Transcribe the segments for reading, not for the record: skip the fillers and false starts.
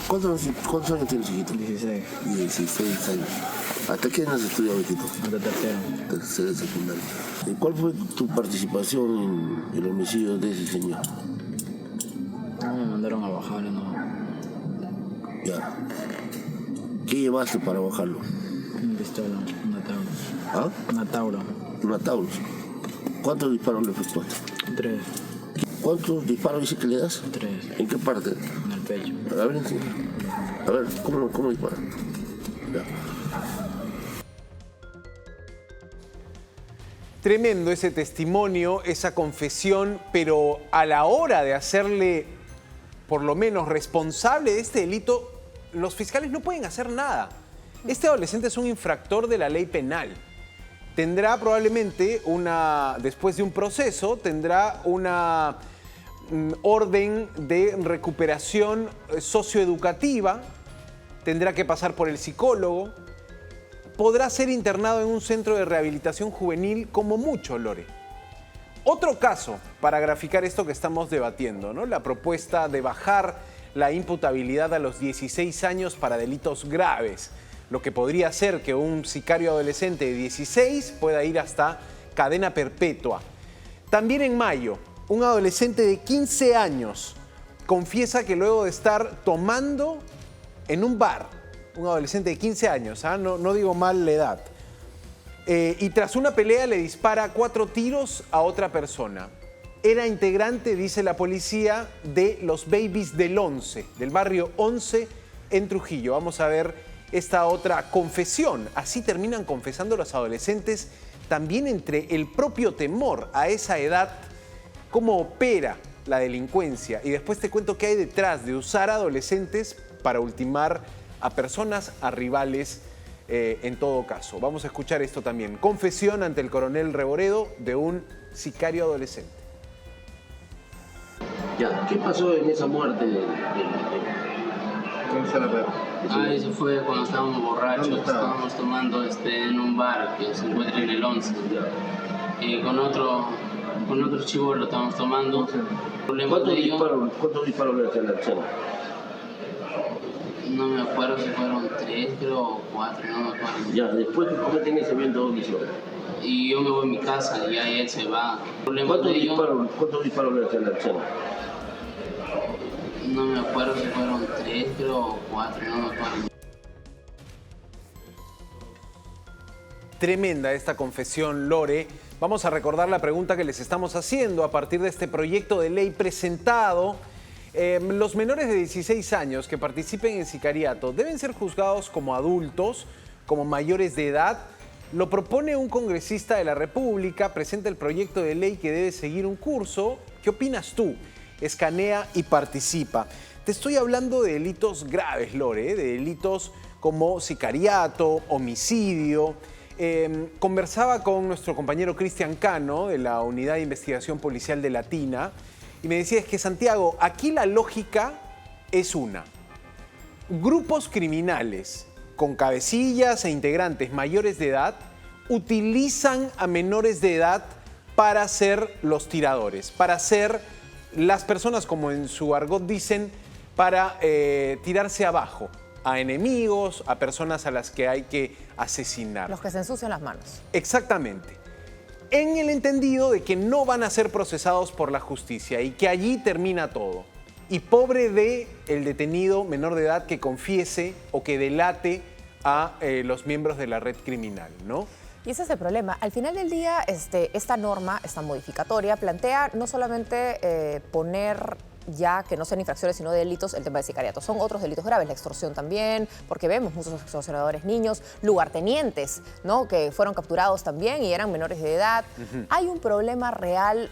¿Cuántos años tienes, hijito? 16. 16 años. ¿Hasta qué año has estudiado, hijito? Hasta tercero. Tercera secundaria. ¿Y cuál fue tu participación en el homicidio de ese señor? Me mandaron a bajarlo, ¿no? Ya. ¿Qué llevaste para bajarlo? Una pistola, una Taurus. ¿Ah? Una Tauro. Una Taurus. ¿Cuántos disparos le efectuaste? 3. ¿Cuántos disparos dice que le das? 3. ¿En qué parte? En el pecho. A ver, enseña. A ver, ¿cómo dispara? Ya. Tremendo ese testimonio, esa confesión, pero a la hora de hacerle, por lo menos, responsable de este delito, los fiscales no pueden hacer nada. Este adolescente es un infractor de la ley penal. Tendrá probablemente después de un proceso, tendrá una orden de recuperación socioeducativa, tendrá que pasar por el psicólogo, podrá ser internado en un centro de rehabilitación juvenil como mucho, Lore. Otro caso para graficar esto que estamos debatiendo, ¿no? La propuesta de bajar la imputabilidad a los 16 años para delitos graves, lo que podría ser que un sicario adolescente de 16 pueda ir hasta cadena perpetua. También en mayo, un adolescente de 15 años confiesa que luego de estar tomando en un bar, un adolescente de 15 años, no digo mal la edad, y tras una pelea le dispara 4 tiros a otra persona. Era integrante, dice la policía, de los Babies del 11, del barrio 11 en Trujillo. Vamos a ver esta otra confesión. Así terminan confesando los adolescentes, también entre el propio temor a esa edad, cómo opera la delincuencia. Y después te cuento qué hay detrás de usar adolescentes para ultimar a personas, a rivales, en todo caso. Vamos a escuchar esto también. Confesión ante el coronel Reboredo de un sicario adolescente. Ya, ¿qué pasó en esa muerte? Eso fue cuando estábamos borrachos, estábamos tomando en un bar que se encuentra en el 11. Con otro chivo lo estábamos tomando. ¿Cuántos disparos le hacen a la escena? No me acuerdo si fueron 3, creo, o 4, no me acuerdo. Ya, después que cometen ese evento, ¿dónde se va? Y yo me voy a mi casa y ahí él se va. ¿Cuántos disparos le hacen a la escena? No me acuerdo si fueron 3, creo, o 4, no me acuerdo. Tremenda esta confesión, Lore. Vamos a recordar la pregunta que les estamos haciendo a partir de este proyecto de ley presentado. Los menores de 16 años que participen en sicariato deben ser juzgados como adultos, como mayores de edad. Lo propone un congresista de la República, presenta el proyecto de ley que debe seguir un curso. ¿Qué opinas tú? Escanea y participa. Te estoy hablando de delitos graves, Lore, de delitos como sicariato, homicidio. Conversaba con nuestro compañero Cristian Cano de la Unidad de Investigación Policial de Latina y me decía, es que Santiago, aquí la lógica es una. Grupos criminales con cabecillas e integrantes mayores de edad utilizan a menores de edad para ser los tiradores, para ser las personas, como en su argot dicen, para tirarse abajo a enemigos, a personas a las que hay que asesinar. Los que se ensucian las manos. Exactamente. En el entendido de que no van a ser procesados por la justicia y que allí termina todo. Y pobre de el detenido menor de edad que confiese o que delate a los miembros de la red criminal, ¿no? Y ese es el problema. Al final del día, esta norma, esta modificatoria, plantea no solamente poner ya que no sean infracciones sino delitos el tema de sicariato. Son otros delitos graves, la extorsión también, porque vemos muchos extorsionadores niños, lugartenientes, ¿no? Que fueron capturados también y eran menores de edad. Hay un problema real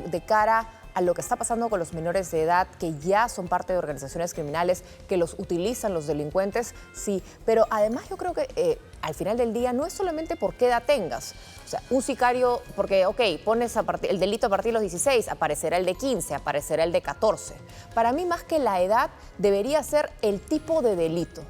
de cara a lo que está pasando con los menores de edad que ya son parte de organizaciones criminales, que los utilizan los delincuentes, sí. Pero además yo creo que al final del día no es solamente por qué edad tengas. O sea, un sicario, porque, pones el delito a partir de los 16, aparecerá el de 15, aparecerá el de 14. Para mí, más que la edad, debería ser el tipo de delito.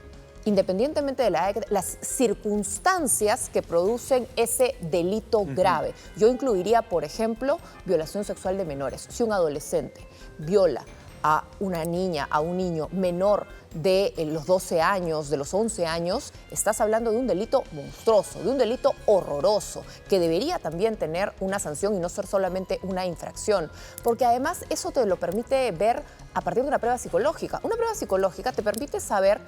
Independientemente de las circunstancias que producen ese delito grave. Yo incluiría, por ejemplo, violación sexual de menores. Si un adolescente viola a una niña, a un niño menor de los 12 años, de los 11 años, estás hablando de un delito monstruoso, de un delito horroroso, que debería también tener una sanción y no ser solamente una infracción. Porque además eso te lo permite ver a partir de una prueba psicológica. Una prueba psicológica te permite saber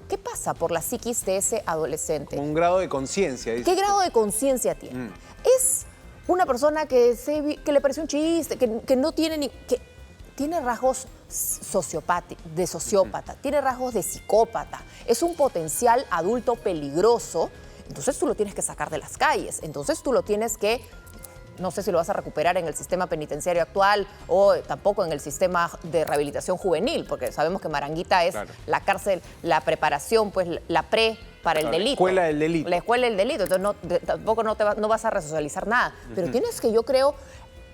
qué pasa por la psiquis de ese adolescente. Un grado de conciencia. ¿Qué grado de conciencia tiene? Es una persona que le pareció un chiste, que no tiene ni... que tiene rasgos de sociópata, tiene rasgos de psicópata, es un potencial adulto peligroso, entonces tú lo tienes que sacar de las calles, entonces tú lo tienes que, no sé si lo vas a recuperar en el sistema penitenciario actual o tampoco en el sistema de rehabilitación juvenil, porque sabemos que Maranguita es la cárcel, la preparación, pues la para el delito. La escuela del delito. La escuela del delito, entonces tampoco no vas a resocializar nada, pero tienes que, yo creo,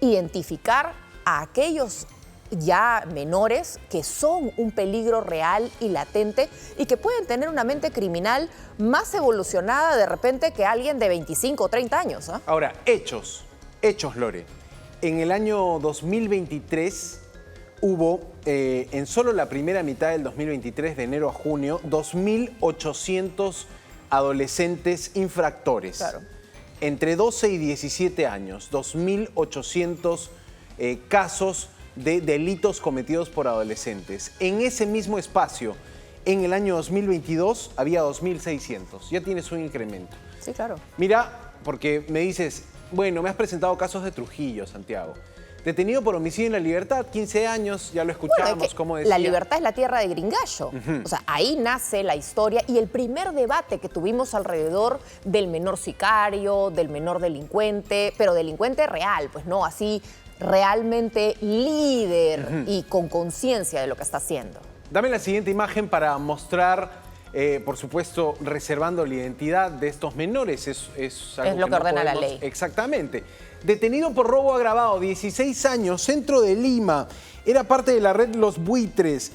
identificar a aquellos ya menores que son un peligro real y latente y que pueden tener una mente criminal más evolucionada de repente que alguien de 25 o 30 años. ¿Eh? Ahora, hechos, Lore. En el año 2023 hubo, en solo la primera mitad del 2023, de enero a junio, 2.800 adolescentes infractores. Claro. Entre 12 y 17 años, 2.800 casos de delitos cometidos por adolescentes. En ese mismo espacio, en el año 2022, había 2.600. Ya tienes un incremento. Sí, claro. Mira, porque me dices, bueno, me has presentado casos de Trujillo, Santiago. Detenido por homicidio en la libertad, 15 años, ya lo escuchamos, bueno, como decía. La libertad es la tierra de Gringallo. O sea, ahí nace la historia y el primer debate que tuvimos alrededor del menor sicario, del menor delincuente, pero delincuente real, pues no así realmente líder y con conciencia de lo que está haciendo. Dame la siguiente imagen para mostrar, por supuesto, reservando la identidad de estos menores. Es algo lo que ordena la ley. Exactamente. Detenido por robo agravado, 16 años, centro de Lima. Era parte de la red Los Buitres.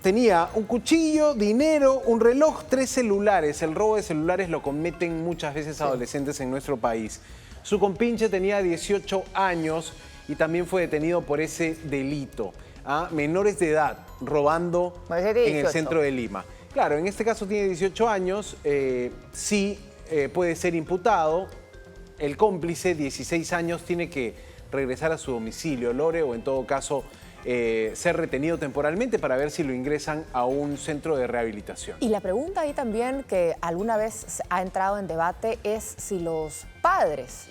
Tenía un cuchillo, dinero, un reloj, 3 celulares. El robo de celulares lo cometen muchas veces adolescentes en nuestro país. Su compinche tenía 18 años y también fue detenido por ese delito. Menores de edad, robando en el centro de Lima. Claro, en este caso tiene 18 años, sí puede ser imputado. El cómplice, 16 años, tiene que regresar a su domicilio, Lore, o en todo caso ser retenido temporalmente para ver si lo ingresan a un centro de rehabilitación. Y la pregunta ahí también que alguna vez ha entrado en debate es si los padres,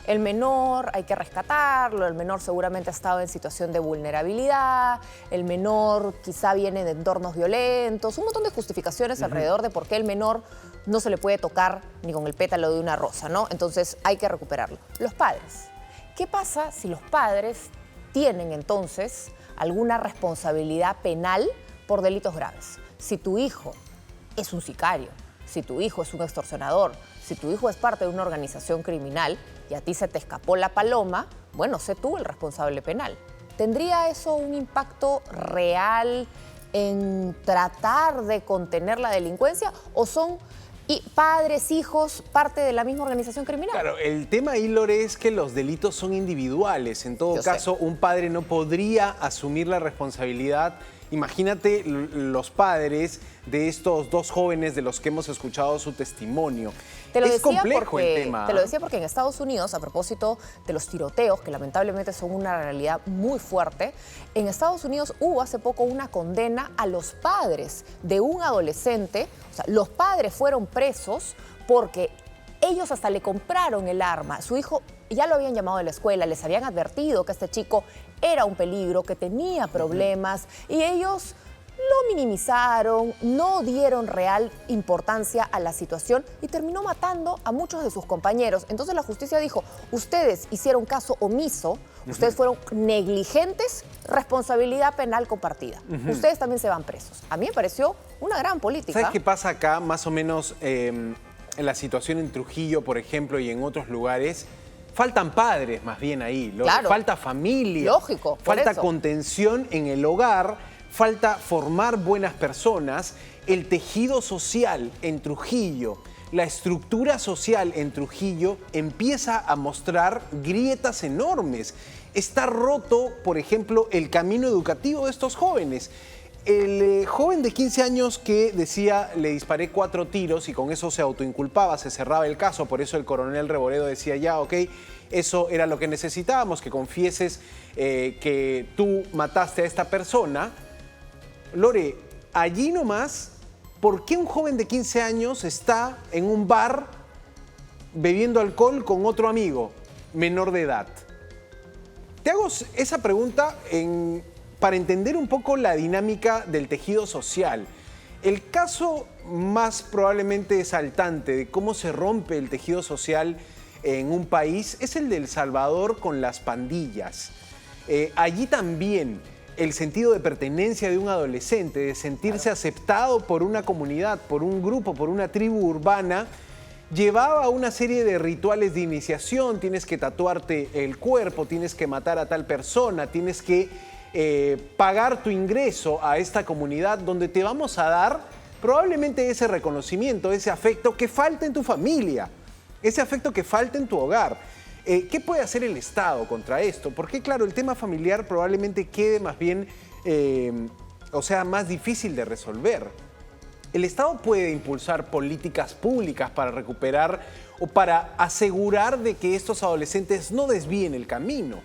el menor hay que rescatarlo, el menor seguramente ha estado en situación de vulnerabilidad, el menor quizá viene de entornos violentos, un montón de justificaciones alrededor de por qué el menor no se le puede tocar ni con el pétalo de una rosa, ¿no? Entonces hay que recuperarlo. Los padres. ¿Qué pasa si los padres tienen entonces alguna responsabilidad penal por delitos graves? Si tu hijo es un sicario, si tu hijo es un extorsionador, si tu hijo es parte de una organización criminal y a ti se te escapó la paloma, bueno, sé tú el responsable penal. ¿Tendría eso un impacto real en tratar de contener la delincuencia o son padres, hijos, parte de la misma organización criminal? Claro, el tema ahí, Lore, es que los delitos son individuales. En todo caso, un padre no podría asumir la responsabilidad. Imagínate los padres de estos dos jóvenes de los que hemos escuchado su testimonio. Es complejo el tema. Te lo decía porque en Estados Unidos, a propósito de los tiroteos, que lamentablemente son una realidad muy fuerte, en Estados Unidos hubo hace poco una condena a los padres de un adolescente. O sea, los padres fueron presos porque ellos hasta le compraron el arma. Su hijo ya lo habían llamado de la escuela, les habían advertido que este chico era un peligro, que tenía problemas, y ellos lo minimizaron, no dieron real importancia a la situación y terminó matando a muchos de sus compañeros. Entonces la justicia dijo, ustedes hicieron caso omiso, ustedes fueron negligentes, responsabilidad penal compartida. Ustedes también se van presos. A mí me pareció una gran política. ¿Sabes qué pasa acá? Más o menos en la situación en Trujillo, por ejemplo, y en otros lugares, faltan padres más bien ahí. Claro. Falta familia. Lógico. Falta contención en el hogar. Falta formar buenas personas. El tejido social en Trujillo, la estructura social en Trujillo empieza a mostrar grietas enormes. está roto, por ejemplo, el camino educativo de estos jóvenes. El joven de 15 años que decía, le disparé 4 tiros y con eso se autoinculpaba, se cerraba el caso, por eso el coronel Reboredo decía ya, ok, eso era lo que necesitábamos, que confieses que tú mataste a esta persona. Lore, allí nomás, ¿por qué un joven de 15 años está en un bar bebiendo alcohol con otro amigo menor de edad? Te hago esa pregunta para entender un poco la dinámica del tejido social. El caso más probablemente saltante de cómo se rompe el tejido social en un país es el de El Salvador con las pandillas. Allí también el sentido de pertenencia de un adolescente, de sentirse aceptado por una comunidad, por un grupo, por una tribu urbana, llevaba una serie de rituales de iniciación. Tienes que tatuarte el cuerpo, tienes que matar a tal persona, tienes que pagar tu ingreso a esta comunidad donde te vamos a dar probablemente ese reconocimiento, ese afecto que falta en tu familia, ese afecto que falta en tu hogar. ¿Qué puede hacer el Estado contra esto? Porque claro, el tema familiar probablemente quede más bien, más difícil de resolver. El Estado puede impulsar políticas públicas para recuperar o para asegurar de que estos adolescentes no desvíen el camino.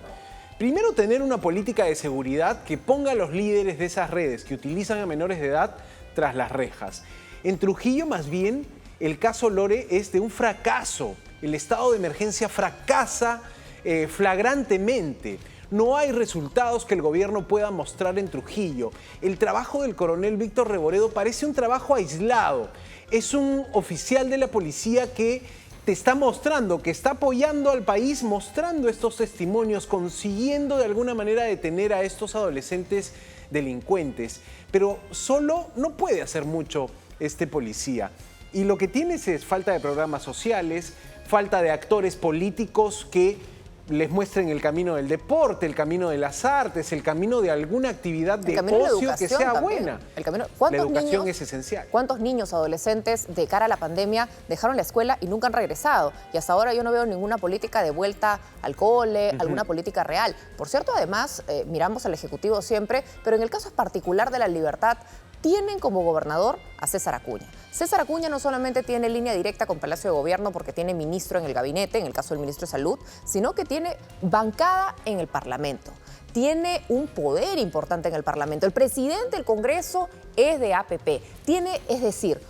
Primero, tener una política de seguridad que ponga a los líderes de esas redes que utilizan a menores de edad tras las rejas. En Trujillo, más bien, el caso Lore es de un fracaso. El estado de emergencia fracasa flagrantemente. No hay resultados que el gobierno pueda mostrar en Trujillo. El trabajo del coronel Víctor Reboredo parece un trabajo aislado. Es un oficial de la policía que te está mostrando, que está apoyando al país, mostrando estos testimonios, consiguiendo de alguna manera detener a estos adolescentes delincuentes. Pero solo no puede hacer mucho este policía. Y lo que tienes es falta de programas sociales, falta de actores políticos que les muestren el camino del deporte, el camino de las artes, el camino de alguna actividad de ocio que sea buena. La educación es esencial. ¿Cuántos niños, adolescentes, de cara a la pandemia, dejaron la escuela y nunca han regresado? Y hasta ahora yo no veo ninguna política de vuelta al cole, alguna política real. Por cierto, además, miramos al Ejecutivo siempre, pero en el caso particular de La Libertad, tienen como gobernador a César Acuña. César Acuña no solamente tiene línea directa con Palacio de Gobierno porque tiene ministro en el gabinete, en el caso del ministro de Salud, sino que tiene bancada en el Parlamento. Tiene un poder importante en el Parlamento. El presidente del Congreso es de APP. Tiene, es decir,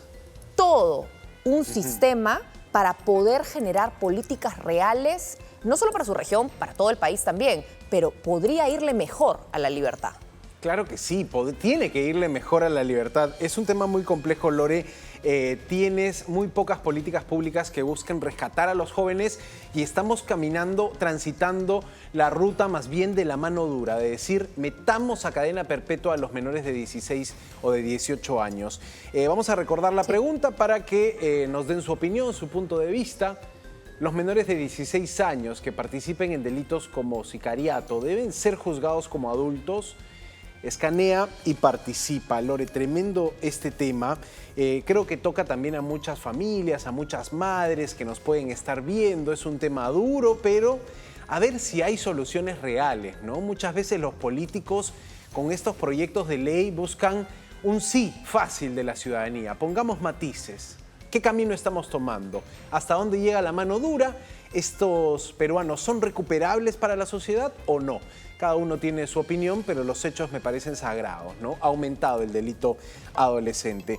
todo un sistema para poder generar políticas reales, no solo para su región, para todo el país también, pero podría irle mejor a La Libertad. Claro que sí, tiene que irle mejor a La Libertad. Es un tema muy complejo, Lore. Tienes muy pocas políticas públicas que busquen rescatar a los jóvenes y estamos transitando la ruta más bien de la mano dura, de decir, metamos a cadena perpetua a los menores de 16 o de 18 años. Vamos a recordar la pregunta para que nos den su opinión, su punto de vista. Los menores de 16 años que participen en delitos como sicariato deben ser juzgados como adultos. Escanea y participa. Lore, tremendo este tema. Creo que toca también a muchas familias, a muchas madres que nos pueden estar viendo. Es un tema duro, pero a ver si hay soluciones reales, ¿no? Muchas veces los políticos con estos proyectos de ley buscan un sí fácil de la ciudadanía. Pongamos matices. ¿Qué camino estamos tomando? ¿Hasta dónde llega la mano dura? ¿Estos peruanos son recuperables para la sociedad o no? Cada uno tiene su opinión, pero los hechos me parecen sagrados, ¿no? Ha aumentado el delito adolescente.